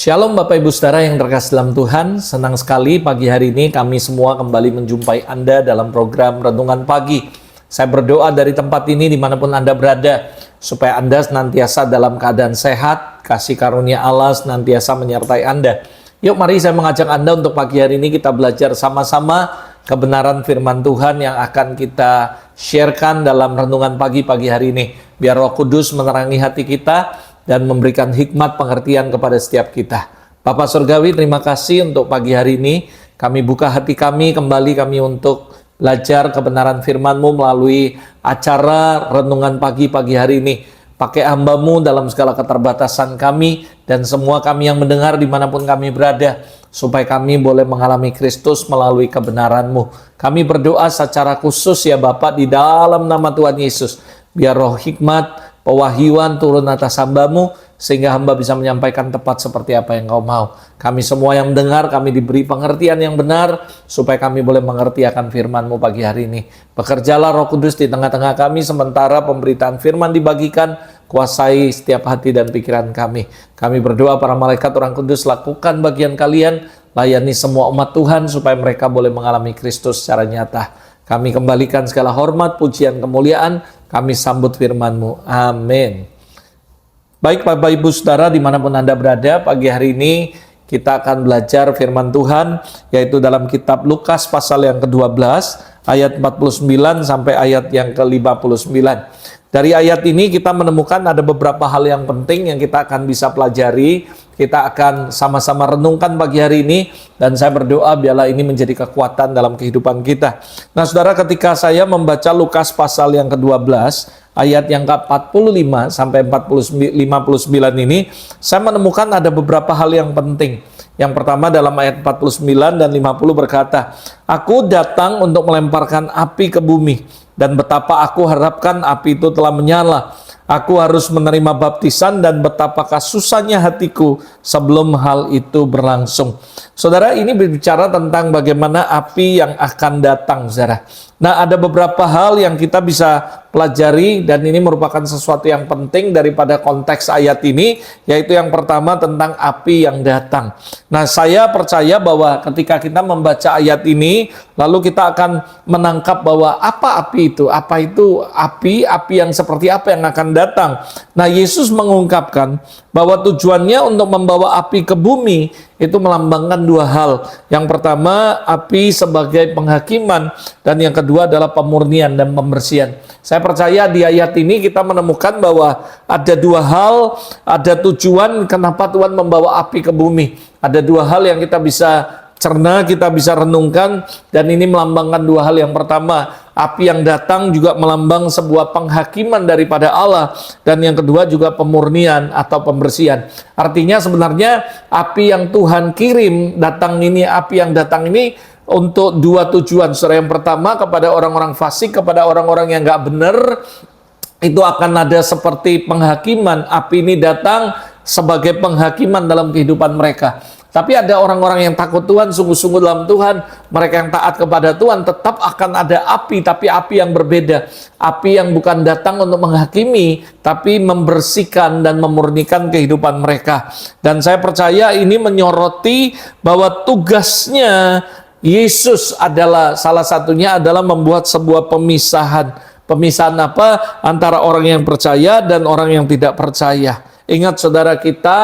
Shalom Bapak Ibu Saudara yang terkasih dalam Tuhan, senang sekali pagi hari ini kami semua kembali menjumpai Anda dalam program Renungan Pagi. Saya berdoa dari tempat ini dimanapun Anda berada, supaya Anda senantiasa dalam keadaan sehat, kasih karunia Allah senantiasa menyertai Anda. Yuk mari saya mengajak Anda untuk pagi hari ini kita belajar sama-sama kebenaran firman Tuhan yang akan kita sharekan dalam Renungan Pagi hari ini. Biar Roh Kudus menerangi hati kita dan memberikan hikmat pengertian kepada setiap kita. Bapa Surgawi, terima kasih untuk pagi hari ini. Kami buka hati kami kami untuk belajar kebenaran firman-Mu melalui acara Renungan Pagi hari ini. Pakai hamba-Mu dalam segala keterbatasan kami dan semua kami yang mendengar dimanapun kami berada, supaya kami boleh mengalami Kristus melalui kebenaran-Mu. Kami berdoa secara khusus ya Bapak di dalam nama Tuhan Yesus. Biar roh hikmat, pewahyuan turun atas hamba-Mu, sehingga hamba bisa menyampaikan tepat seperti apa yang Kau mau. Kami semua yang mendengar, kami diberi pengertian yang benar, supaya kami boleh mengerti akan firman-Mu pagi hari ini. Bekerjalah Roh Kudus di tengah-tengah kami, sementara pemberitaan firman dibagikan, kuasai setiap hati dan pikiran kami. Kami berdoa para malaikat orang kudus, lakukan bagian kalian, layani semua umat Tuhan, supaya mereka boleh mengalami Kristus secara nyata. Kami kembalikan segala hormat, pujian, kemuliaan, kami sambut firman-Mu. Amin. Baik Bapak Ibu Saudara dimanapun Anda berada, pagi hari ini kita akan belajar firman Tuhan, yaitu dalam kitab Lukas pasal yang ke-12, ayat 49 sampai ayat yang ke-59. Dari ayat ini kita menemukan ada beberapa hal yang penting yang kita akan bisa pelajari. Kita akan sama-sama renungkan pagi hari ini, dan saya berdoa biarlah ini menjadi kekuatan dalam kehidupan kita. Nah saudara, ketika saya membaca Lukas pasal yang ke-12, ayat yang ke-45 sampai 59 ini, saya menemukan ada beberapa hal yang penting. Yang pertama dalam ayat 49 dan 50 berkata, "Aku datang untuk melemparkan api ke bumi, dan betapa aku harapkan api itu telah menyala. Aku harus menerima baptisan dan betapakah susahnya hatiku sebelum hal itu berlangsung." Saudara, ini berbicara tentang bagaimana api yang akan datang, saudara. Nah, ada beberapa hal yang kita bisa pelajari, dan ini merupakan sesuatu yang penting daripada konteks ayat ini, yaitu yang pertama tentang api yang datang. Nah, saya percaya bahwa ketika kita membaca ayat ini, lalu kita akan menangkap bahwa apa api itu? Apa itu api? Api yang seperti apa yang akan datang? Nah, Yesus mengungkapkan bahwa tujuannya untuk membawa api ke bumi itu melambangkan dua hal. Yang pertama, api sebagai penghakiman, dan yang kedua adalah pemurnian dan pembersihan. Saya percaya di ayat ini kita menemukan bahwa ada dua hal, ada tujuan kenapa Tuhan membawa api ke bumi. Ada dua hal yang kita bisa cerna, kita bisa renungkan, dan ini melambangkan dua hal. Yang pertama, api yang datang juga melambang sebuah penghakiman daripada Allah, dan yang kedua juga pemurnian atau pembersihan. Artinya sebenarnya api yang Tuhan kirim datang ini, api yang datang ini untuk dua tujuan. Saudara, yang pertama kepada orang-orang fasik, kepada orang-orang yang nggak benar, itu akan ada seperti penghakiman. Api ini datang sebagai penghakiman dalam kehidupan mereka. Tapi ada orang-orang yang takut Tuhan, sungguh-sungguh dalam Tuhan, mereka yang taat kepada Tuhan, tetap akan ada api, tapi api yang berbeda. Api yang bukan datang untuk menghakimi, tapi membersihkan dan memurnikan kehidupan mereka. Dan saya percaya ini menyoroti bahwa tugasnya Yesus adalah, salah satunya adalah membuat sebuah pemisahan. Pemisahan apa? Antara orang yang percaya dan orang yang tidak percaya. Ingat saudara, kita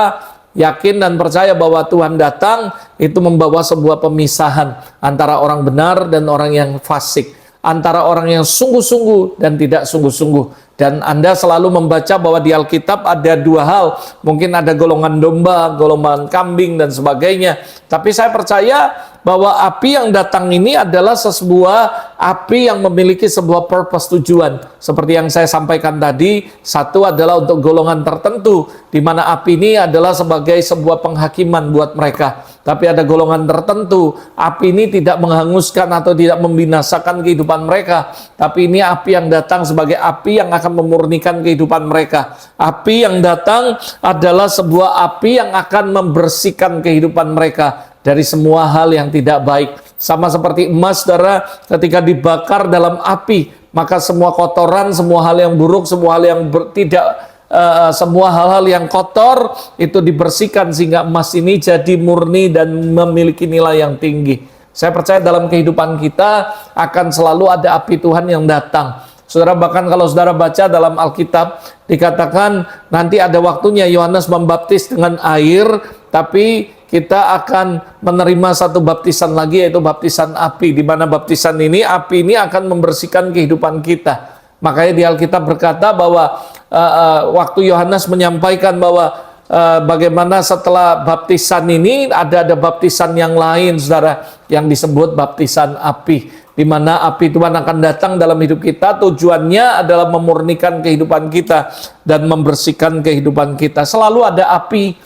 yakin dan percaya bahwa Tuhan datang itu membawa sebuah pemisahan antara orang benar dan orang yang fasik, antara orang yang sungguh-sungguh dan tidak sungguh-sungguh. Dan Anda selalu membaca bahwa di Alkitab ada dua hal, mungkin ada golongan domba, golongan kambing dan sebagainya. Tapi saya percaya bahwa api yang datang ini adalah sebuah api yang memiliki sebuah purpose, tujuan. Seperti yang saya sampaikan tadi, satu adalah untuk golongan tertentu, di mana api ini adalah sebagai sebuah penghakiman buat mereka. Tapi ada golongan tertentu, api ini tidak menghanguskan atau tidak membinasakan kehidupan mereka, tapi ini api yang datang sebagai api yang akan memurnikan kehidupan mereka. Api yang datang adalah sebuah api yang akan membersihkan kehidupan mereka dari semua hal yang tidak baik. Sama seperti emas, saudara, ketika dibakar dalam api, maka semua kotoran, semua hal yang buruk, semua hal yang semua hal-hal yang kotor itu dibersihkan sehingga emas ini jadi murni dan memiliki nilai yang tinggi. Saya percaya dalam kehidupan kita akan selalu ada api Tuhan yang datang. Saudara, bahkan kalau saudara baca dalam Alkitab, dikatakan nanti ada waktunya Yohanes membaptis dengan air, tapi kita akan menerima satu baptisan lagi, yaitu baptisan api, di mana baptisan ini, api ini akan membersihkan kehidupan kita. Makanya di Alkitab berkata bahwa waktu Yohanes menyampaikan bahwa bagaimana setelah baptisan ini ada baptisan yang lain, saudara, yang disebut baptisan api, di mana api Tuhan akan datang dalam hidup kita. Tujuannya adalah memurnikan kehidupan kita dan membersihkan kehidupan kita. Selalu ada api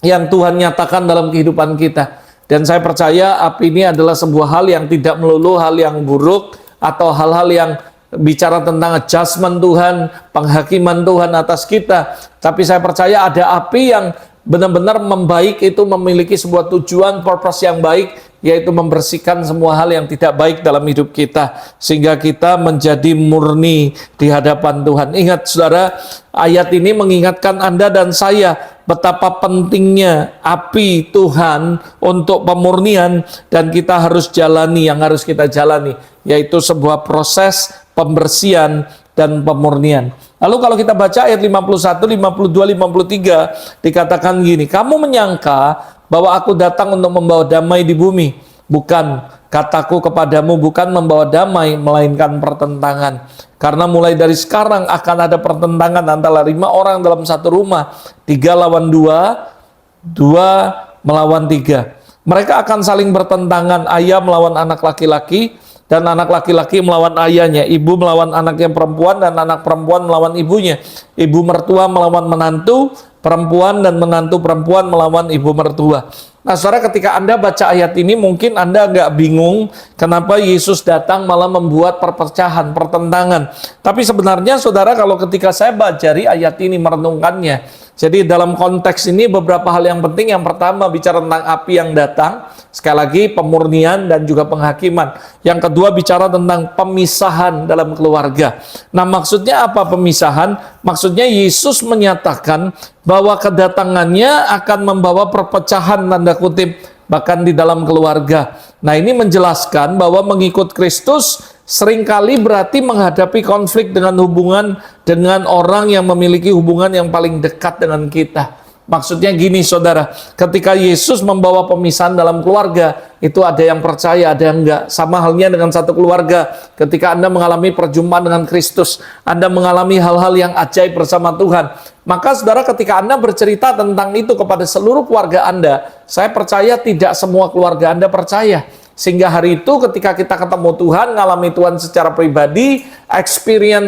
yang Tuhan nyatakan dalam kehidupan kita. Dan saya percaya api ini adalah sebuah hal yang tidak melulu hal yang buruk atau hal-hal yang bicara tentang adjustment Tuhan, penghakiman Tuhan atas kita. Tapi saya percaya ada api yang benar-benar membaik, itu memiliki sebuah tujuan, purpose yang baik, yaitu membersihkan semua hal yang tidak baik dalam hidup kita, sehingga kita menjadi murni di hadapan Tuhan. Ingat saudara, ayat ini mengingatkan Anda dan saya betapa pentingnya api Tuhan untuk pemurnian, dan kita harus jalani yang harus kita jalani, yaitu sebuah proses pembersihan dan pemurnian. Lalu kalau kita baca ayat 51, 52, 53, dikatakan gini, kamu menyangka bahwa aku datang untuk membawa damai di bumi. Bukan, kataku kepadamu bukan membawa damai, melainkan pertentangan. Karena mulai dari sekarang akan ada pertentangan antara 5 orang dalam satu rumah, 3 lawan 2, 2 melawan 3. Mereka akan saling bertentangan, ayah melawan anak laki-laki, dan anak laki-laki melawan ayahnya, ibu melawan anaknya perempuan, dan anak perempuan melawan ibunya, ibu mertua melawan menantu perempuan, dan menantu perempuan melawan ibu mertua. Nah saudara, ketika Anda baca ayat ini mungkin Anda agak bingung kenapa Yesus datang malah membuat perpecahan, pertentangan. Tapi sebenarnya saudara, kalau ketika saya bacari ayat ini, merenungkannya, jadi dalam konteks ini beberapa hal yang penting. Yang pertama bicara tentang api yang datang, sekali lagi pemurnian dan juga penghakiman. Yang kedua bicara tentang pemisahan dalam keluarga. Nah maksudnya apa pemisahan? Maksudnya Yesus menyatakan bahwa kedatangannya akan membawa perpecahan, tanda kutip, bahkan di dalam keluarga. Nah ini menjelaskan bahwa mengikut Kristus seringkali berarti menghadapi konflik dengan hubungan dengan orang yang memiliki hubungan yang paling dekat dengan kita. Maksudnya gini saudara, ketika Yesus membawa pemisahan dalam keluarga, itu ada yang percaya, ada yang enggak. Sama halnya dengan satu keluarga, ketika Anda mengalami perjumpaan dengan Kristus, Anda mengalami hal-hal yang ajaib bersama Tuhan. Maka saudara, ketika Anda bercerita tentang itu kepada seluruh keluarga Anda, saya percaya tidak semua keluarga Anda percaya. Sehingga hari itu ketika kita ketemu Tuhan, ngalami Tuhan secara pribadi, experience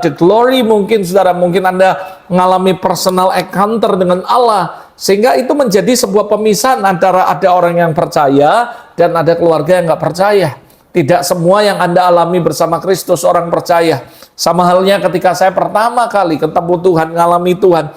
the glory, mungkin saudara, mungkin Anda mengalami personal encounter dengan Allah, sehingga itu menjadi sebuah pemisahan antara ada orang yang percaya dan ada keluarga yang nggak percaya. Tidak semua yang Anda alami bersama Kristus orang percaya. Sama halnya ketika saya pertama kali ketemu Tuhan, ngalami Tuhan,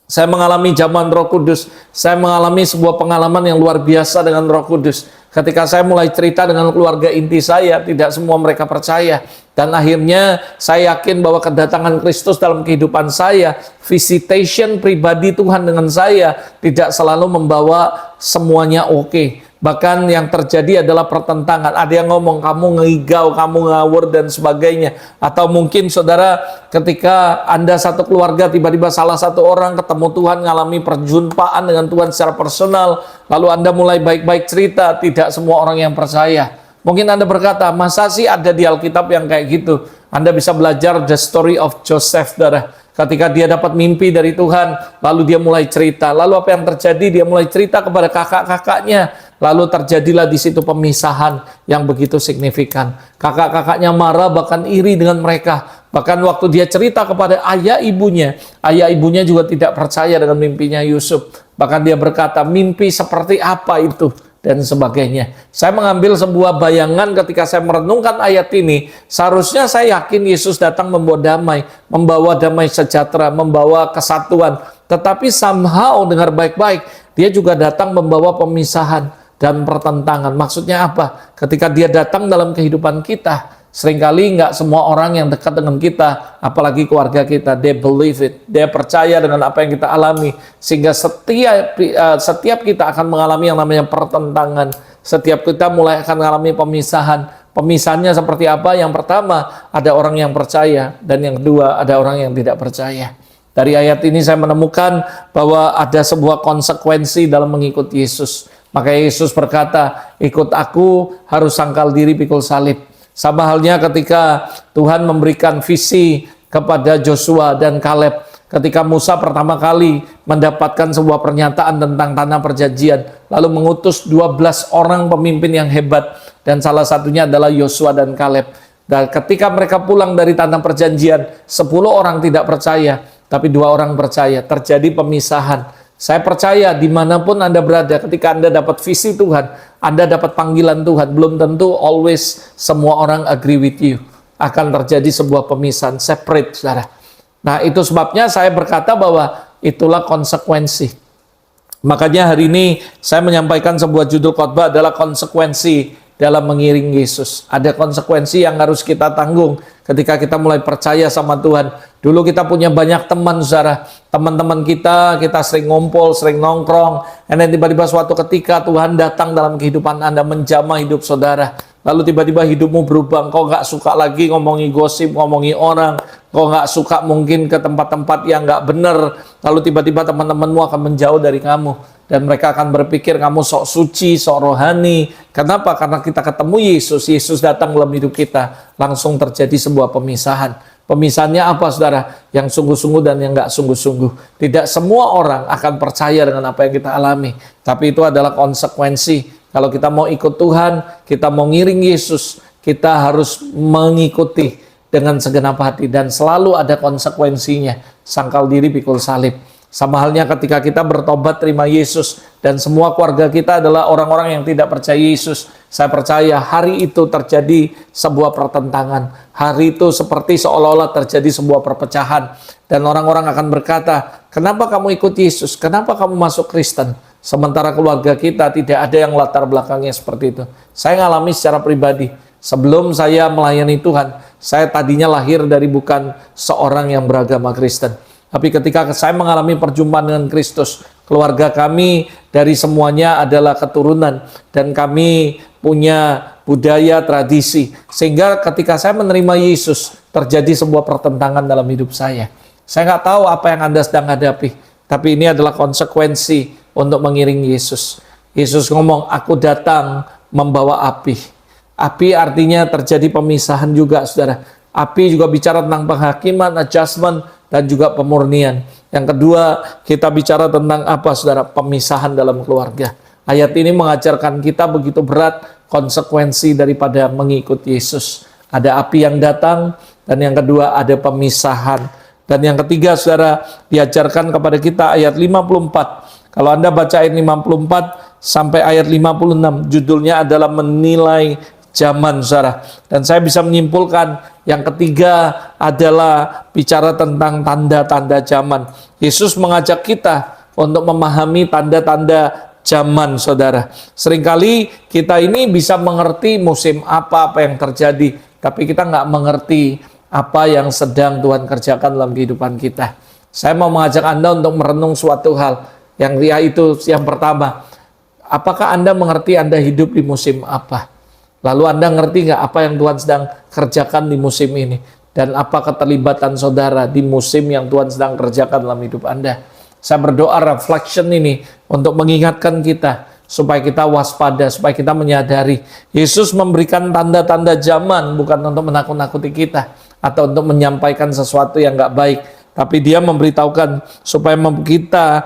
saya mengalami zaman Roh Kudus, saya mengalami sebuah pengalaman yang luar biasa dengan Roh Kudus. Ketika saya mulai cerita dengan keluarga inti saya, tidak semua mereka percaya. Dan akhirnya saya yakin bahwa kedatangan Kristus dalam kehidupan saya, visitation pribadi Tuhan dengan saya, tidak selalu membawa semuanya oke. Bahkan yang terjadi adalah pertentangan. Ada yang ngomong, kamu ngigau, kamu ngawur, dan sebagainya. Atau mungkin saudara, ketika Anda satu keluarga, tiba-tiba salah satu orang ketemu Tuhan, ngalami perjumpaan dengan Tuhan secara personal, lalu Anda mulai baik-baik cerita, tidak semua orang yang percaya. Mungkin Anda berkata, masa sih ada di Alkitab yang kayak gitu? Anda bisa belajar the story of Joseph, saudara. Ketika dia dapat mimpi dari Tuhan, lalu dia mulai cerita. Lalu apa yang terjadi? Dia mulai cerita kepada kakak-kakaknya. Lalu terjadilah di situ pemisahan yang begitu signifikan. Kakak-kakaknya marah, bahkan iri dengan mereka. Bahkan waktu dia cerita kepada ayah ibunya juga tidak percaya dengan mimpinya Yusuf. Bahkan dia berkata, mimpi seperti apa itu? Dan sebagainya. Saya mengambil sebuah bayangan ketika saya merenungkan ayat ini. Seharusnya saya yakin Yesus datang membawa damai sejahtera, membawa kesatuan. Tetapi somehow, dengar baik-baik, dia juga datang membawa pemisahan dan pertentangan. Maksudnya apa? Ketika dia datang dalam kehidupan kita, seringkali nggak semua orang yang dekat dengan kita, apalagi keluarga kita, they believe it, dia percaya dengan apa yang kita alami, sehingga setiap kita akan mengalami yang namanya pertentangan. Setiap kita mulai akan mengalami pemisahan. Pemisahannya seperti apa? Yang pertama, ada orang yang percaya, dan yang kedua, ada orang yang tidak percaya. Dari ayat ini saya menemukan bahwa ada sebuah konsekuensi dalam mengikuti Yesus. Maka Yesus berkata, ikut aku harus sangkal diri, pikul salib. Sama halnya ketika Tuhan memberikan visi kepada Joshua dan Kaleb. Ketika Musa pertama kali mendapatkan sebuah pernyataan tentang tanah perjanjian. Lalu mengutus 12 orang pemimpin yang hebat. Dan salah satunya adalah Joshua dan Kaleb. Dan ketika mereka pulang dari tanah perjanjian, 10 orang tidak percaya. Tapi 2 orang percaya. Terjadi pemisahan. Saya percaya dimanapun Anda berada, ketika Anda dapat visi Tuhan, Anda dapat panggilan Tuhan, belum tentu always semua orang agree with you. Akan terjadi sebuah pemisahan, separate, saudara. Nah, itu sebabnya saya berkata bahwa itulah konsekuensi. Makanya hari ini saya menyampaikan sebuah judul khotbah adalah konsekuensi dalam mengiring Yesus. Ada konsekuensi yang harus kita tanggung ketika kita mulai percaya sama Tuhan. Dulu kita punya banyak teman, saudara. Teman-teman kita sering ngumpul, sering nongkrong. Dan tiba-tiba suatu ketika Tuhan datang dalam kehidupan Anda, menjamah hidup saudara. Lalu tiba-tiba hidupmu berubah. Kau nggak suka lagi ngomongi gosip, ngomongi orang. Kau nggak suka mungkin ke tempat-tempat yang nggak benar. Lalu tiba-tiba teman-temanmu akan menjauh dari kamu. Dan mereka akan berpikir kamu sok suci, sok rohani. Kenapa? Karena kita ketemu Yesus. Yesus datang dalam hidup kita. Langsung terjadi sebuah pemisahan. Pemisahannya apa, saudara? Yang sungguh-sungguh dan yang nggak sungguh-sungguh. Tidak semua orang akan percaya dengan apa yang kita alami. Tapi itu adalah konsekuensi. Kalau kita mau ikut Tuhan, kita mau ngiring Yesus, kita harus mengikuti dengan segenap hati. Dan selalu ada konsekuensinya. Sangkal diri, pikul salib. Sama halnya ketika kita bertobat terima Yesus dan semua keluarga kita adalah orang-orang yang tidak percaya Yesus. Saya percaya hari itu terjadi sebuah pertentangan. Hari itu seperti seolah-olah terjadi sebuah perpecahan. Dan orang-orang akan berkata, kenapa kamu ikut Yesus? Kenapa kamu masuk Kristen? Sementara keluarga kita tidak ada yang latar belakangnya seperti itu. Saya ngalami secara pribadi. Sebelum saya melayani Tuhan, saya tadinya lahir dari bukan seorang yang beragama Kristen. Tapi ketika saya mengalami perjumpaan dengan Kristus, keluarga kami dari semuanya adalah keturunan. Dan kami punya budaya, tradisi. Sehingga ketika saya menerima Yesus, terjadi sebuah pertentangan dalam hidup saya. Saya nggak tahu apa yang Anda sedang hadapi. Tapi ini adalah konsekuensi untuk mengiring Yesus. Yesus ngomong, aku datang membawa api. Api artinya terjadi pemisahan juga, saudara. Api juga bicara tentang penghakiman, adjustment, dan juga pemurnian. Yang kedua, kita bicara tentang apa, saudara? Pemisahan dalam keluarga. Ayat ini mengajarkan kita begitu berat konsekuensi daripada mengikuti Yesus. Ada api yang datang, dan yang kedua ada pemisahan. Dan yang ketiga, saudara, diajarkan kepada kita ayat 54. Kalau Anda baca ayat 54 sampai ayat 56, judulnya adalah menilai zaman, saudara. Dan saya bisa menyimpulkan yang ketiga adalah bicara tentang tanda-tanda zaman. Yesus mengajak kita untuk memahami tanda-tanda zaman, saudara. Seringkali kita ini bisa mengerti musim apa yang terjadi, tapi kita nggak mengerti apa yang sedang Tuhan kerjakan dalam kehidupan kita. Saya mau mengajak Anda untuk merenung suatu hal. Yaitu yang pertama, apakah Anda mengerti Anda hidup di musim apa? Lalu Anda ngerti nggak apa yang Tuhan sedang kerjakan di musim ini? Dan apa keterlibatan saudara di musim yang Tuhan sedang kerjakan dalam hidup Anda? Saya berdoa reflection ini untuk mengingatkan kita, supaya kita waspada, supaya kita menyadari. Yesus memberikan tanda-tanda zaman bukan untuk menakut-nakuti kita, atau untuk menyampaikan sesuatu yang nggak baik. Tapi dia memberitahukan supaya kita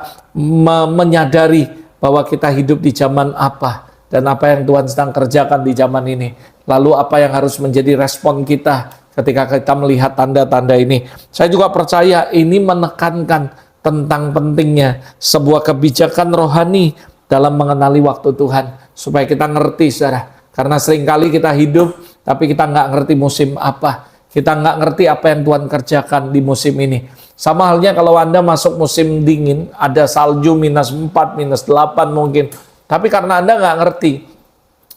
menyadari bahwa kita hidup di zaman apa. Dan apa yang Tuhan sedang kerjakan di zaman ini. Lalu apa yang harus menjadi respon kita ketika kita melihat tanda-tanda ini. Saya juga percaya ini menekankan tentang pentingnya sebuah kebijakan rohani dalam mengenali waktu Tuhan, supaya kita ngerti, saudara. Karena seringkali kita hidup, tapi kita nggak ngerti musim apa. Kita nggak ngerti apa yang Tuhan kerjakan di musim ini. Sama halnya kalau Anda masuk musim dingin, ada salju -4, -8 mungkin. Tapi karena Anda nggak ngerti,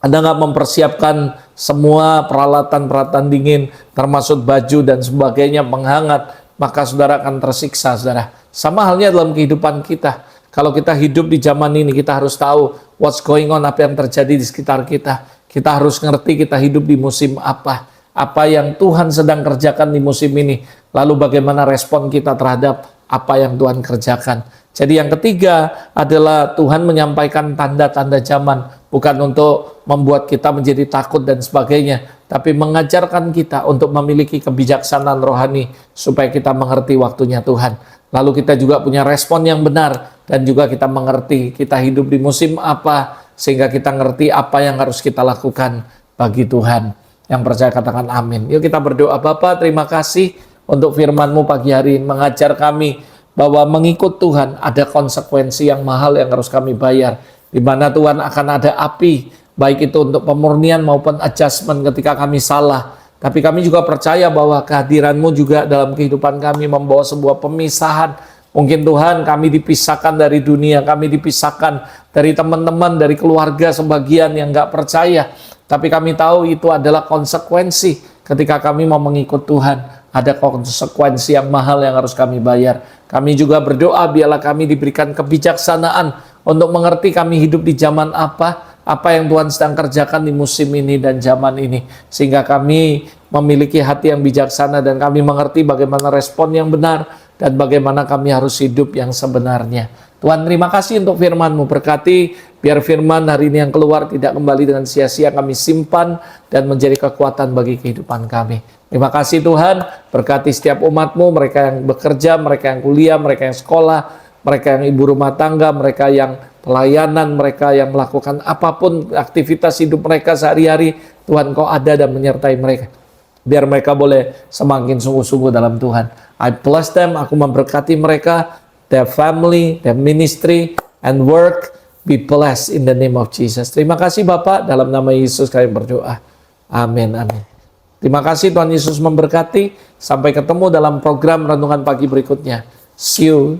Anda nggak mempersiapkan semua peralatan-peralatan dingin, termasuk baju dan sebagainya, penghangat, maka saudara akan tersiksa, saudara. Sama halnya dalam kehidupan kita. Kalau kita hidup di zaman ini, kita harus tahu what's going on, apa yang terjadi di sekitar kita. Kita harus ngerti kita hidup di musim apa yang Tuhan sedang kerjakan di musim ini, lalu bagaimana respon kita terhadap apa yang Tuhan kerjakan. Jadi yang ketiga adalah Tuhan menyampaikan tanda-tanda zaman, bukan untuk membuat kita menjadi takut dan sebagainya, tapi mengajarkan kita untuk memiliki kebijaksanaan rohani supaya kita mengerti waktunya Tuhan. Lalu kita juga punya respon yang benar, dan juga kita mengerti kita hidup di musim apa, sehingga kita ngerti apa yang harus kita lakukan bagi Tuhan. Yang percaya katakan amin. Yuk kita berdoa. Bapa, terima kasih untuk firman-Mu pagi hari ini, mengajar kami bahwa mengikut Tuhan ada konsekuensi yang mahal yang harus kami bayar, di mana Tuhan akan ada api, baik itu untuk pemurnian maupun adjustment ketika kami salah. Tapi kami juga percaya bahwa kehadiran-Mu juga dalam kehidupan kami membawa sebuah pemisahan. Mungkin Tuhan kami dipisahkan dari dunia, kami dipisahkan dari teman-teman, dari keluarga sebagian yang nggak percaya. Tapi kami tahu itu adalah konsekuensi ketika kami mau mengikut Tuhan. Ada konsekuensi yang mahal yang harus kami bayar. Kami juga berdoa biarlah kami diberikan kebijaksanaan untuk mengerti kami hidup di zaman apa yang Tuhan sedang kerjakan di musim ini dan zaman ini. Sehingga kami memiliki hati yang bijaksana dan kami mengerti bagaimana respon yang benar dan bagaimana kami harus hidup yang sebenarnya. Tuhan, terima kasih untuk firman-Mu. Berkati biar firman hari ini yang keluar tidak kembali dengan sia-sia, kami simpan dan menjadi kekuatan bagi kehidupan kami. Terima kasih Tuhan, berkati setiap umat-Mu, mereka yang bekerja, mereka yang kuliah, mereka yang sekolah, mereka yang ibu rumah tangga, mereka yang pelayanan, mereka yang melakukan apapun aktivitas hidup mereka sehari-hari. Tuhan, Kau ada dan menyertai mereka. Biar mereka boleh semakin sungguh-sungguh dalam Tuhan. I bless them, aku memberkati mereka, their family, their ministry, and work. Be blessed in the name of Jesus. Terima kasih Bapak, dalam nama Yesus kami berdoa. Amin, amin. Terima kasih Tuhan Yesus memberkati. Sampai ketemu dalam program Renungan Pagi berikutnya. See you